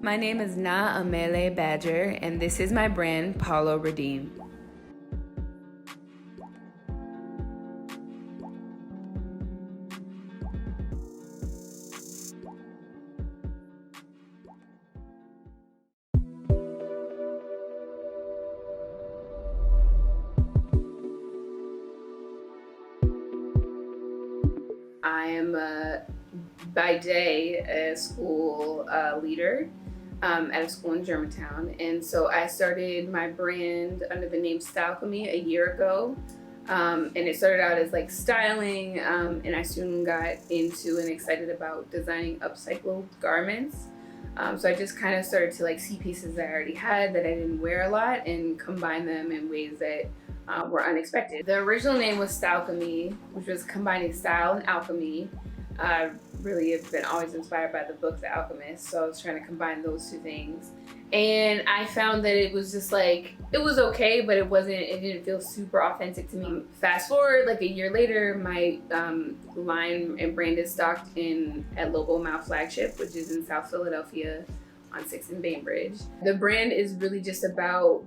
My name is NaaAmerley Badger, and this is my brand, Paulo Redeem. I am by day a school leader at a school in Germantown, and so I started my brand under the name Stylecemy a year ago, and it started out as like styling, and I soon got into and excited about designing upcycled garments. So I just kind of started to like see pieces that I already had that I didn't wear a lot and combine them in ways that were unexpected. The original name was Stylecemy, which was combining style and alchemy. I really have been always inspired by the book The Alchemist, so I was trying to combine those two things. And I found that it was just like, it was okay, but it didn't feel super authentic to me. Fast forward like a year later, my line and brand is stocked at Lobo Mouth Flagship, which is in South Philadelphia on 6th and Bainbridge. The brand is really just about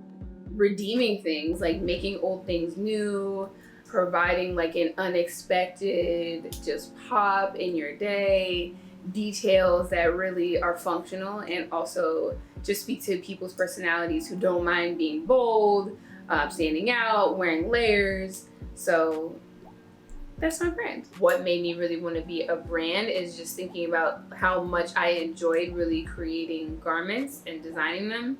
redeeming things, like making old things new, providing like an unexpected just pop in your day, details that really are functional and also just speak to people's personalities who don't mind being bold, standing out, wearing layers. So that's my brand. What made me really want to be a brand is just thinking about how much I enjoyed really creating garments and designing them,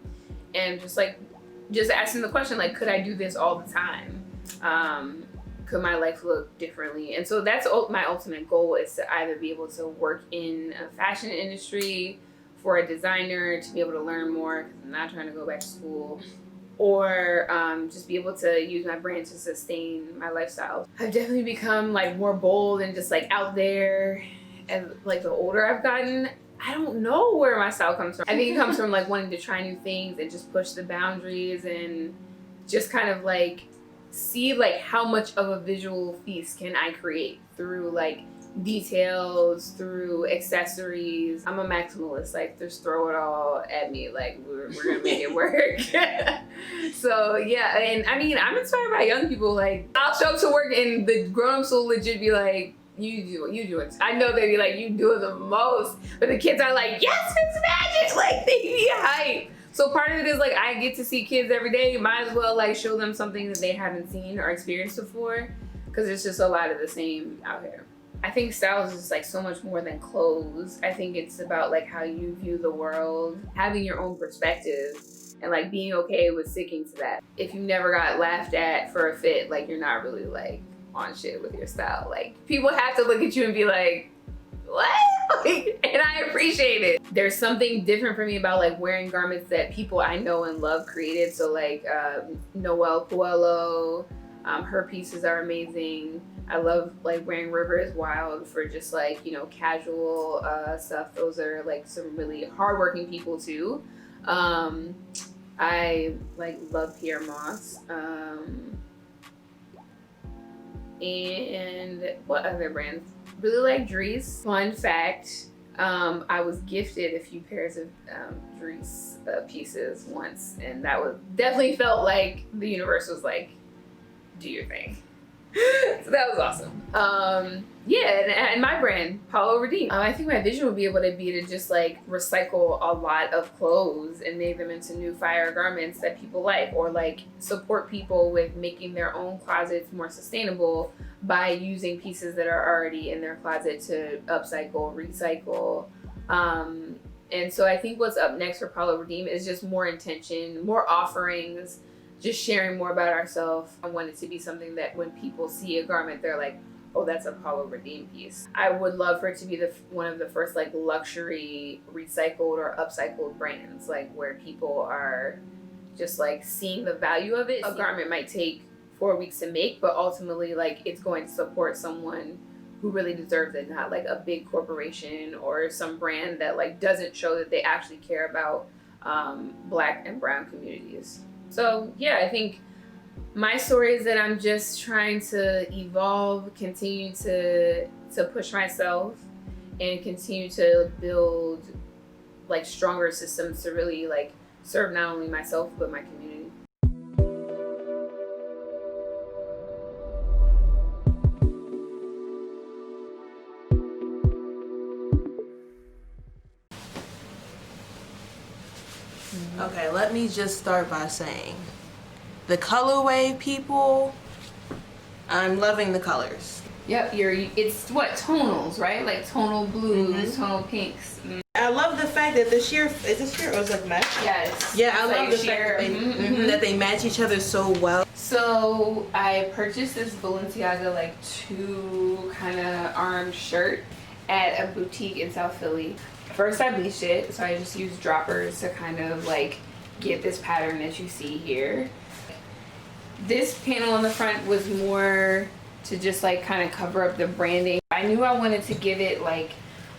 and just asking the question, like, could I do this all the time? Could my life look differently? And so that's my ultimate goal, is to either be able to work in a fashion industry for a designer, to be able to learn more, because I'm not trying to go back to school, or just be able to use my brand to sustain my lifestyle. I've definitely become like more bold and just like out there, and like the older I've gotten, I don't know where my style comes from. I think it comes from like wanting to try new things and just push the boundaries and just kind of like see like how much of a visual feast can I create through like details, through accessories. I'm a maximalist, like just throw it all at me, like we're gonna make it work. So yeah, and I mean, I'm inspired by young people. Like I'll show up to work and the grown-ups will legit be like, you do it. I know they be like, you do it the most, but the kids are like, yes, it's magic. Like they be hype. So part of it is like, I get to see kids every day. Might as well like show them something that they haven't seen or experienced before, because it's just a lot of the same out here. I think style is just like so much more than clothes. I think it's about like how you view the world, having your own perspective, and like being okay with sticking to that. If you never got laughed at for a fit, like you're not really like on shit with your style. Like people have to look at you and be like, what? Like, and I appreciate it. There's something different for me about like wearing garments that people I know and love created. So like Noelle Puello, her pieces are amazing. I love like wearing River is Wild for just like, you know, casual stuff. Those are like some really hardworking people too. I like love Pierre Moss. And what other brands? Really like Dries. Fun fact, I was gifted a few pairs of Dries pieces once, and that was definitely felt like the universe was like, do your thing. So that was awesome. Yeah, and my brand, Paulo Redeem. I think my vision would be able to just like recycle a lot of clothes and make them into new fire garments that people like, or like support people with making their own closets more sustainable by using pieces that are already in their closet to upcycle, recycle. And so I think what's up next for Paulo Redeem is just more intention, more offerings, just sharing more about ourselves. I want it to be something that when people see a garment, they're like, oh, that's a Paulo Redeem piece. I would love for it to be one of the first like luxury recycled or upcycled brands, like where people are just like seeing the value of it. A garment might take 4 weeks to make, but ultimately like it's going to support someone who really deserves it, not like a big corporation or some brand that like doesn't show that they actually care about Black and brown communities. So yeah, I think my story is that I'm just trying to evolve, continue to push myself, and continue to build like stronger systems to really like serve not only myself but my community. Okay, let me just start by saying the colorway, people, I'm loving the colors. Yep, it's what, tonals, right? Like tonal blues, tonal pinks. I love the fact that the sheer, is this sheer or is it mesh? Yes. Yeah, I It's love like the sheer. fact that they match each other so well. So I purchased this Balenciaga like 2 kind of arm shirt at a boutique in South Philly. First I bleached it, so I just used droppers to kind of like get this pattern that you see here. This panel on the front was more to just like kind of cover up the branding. I knew I wanted to give it like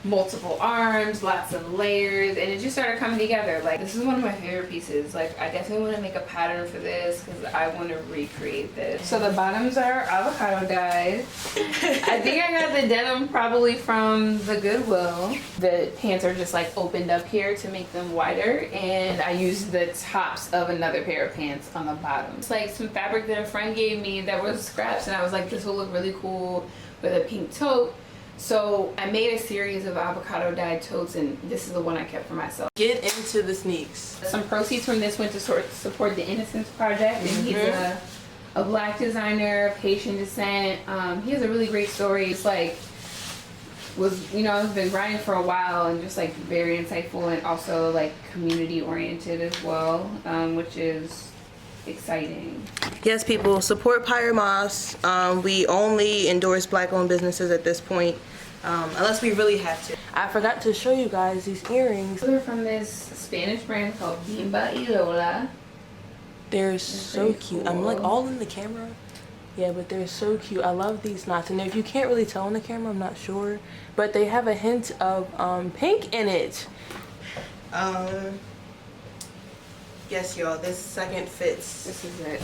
multiple arms, lots of layers, and it just started coming together. Like, this is one of my favorite pieces. Like, I definitely want to make a pattern for this because I want to recreate this. So the bottoms are avocado dyed. I think I got the denim probably from the Goodwill. The pants are just like opened up here to make them wider, and I used the tops of another pair of pants on the bottom. It's like some fabric that a friend gave me that was scraps, and I was like, this will look really cool with a pink tote. So I made a series of avocado dyed totes, and this is the one I kept for myself. Get into the sneaks. Some proceeds from this went to support the Innocence Project, and he's a black designer of Haitian descent. He has a really great story. It's like, I've been writing for a while, and just like very insightful, and also like community oriented as well, which is exciting. Yes, people, support Pyre Moss. We only endorse black-owned businesses at this point, unless we really have to. I forgot to show you guys these earrings. They're from this Spanish brand called Bimba y Lola. They're so cute. I'm like all in the camera. Yeah, but they're so cute. I love these knots. And if you can't really tell on the camera, I'm not sure, but they have a hint of pink in it. Yes, y'all, this second fits. This is it.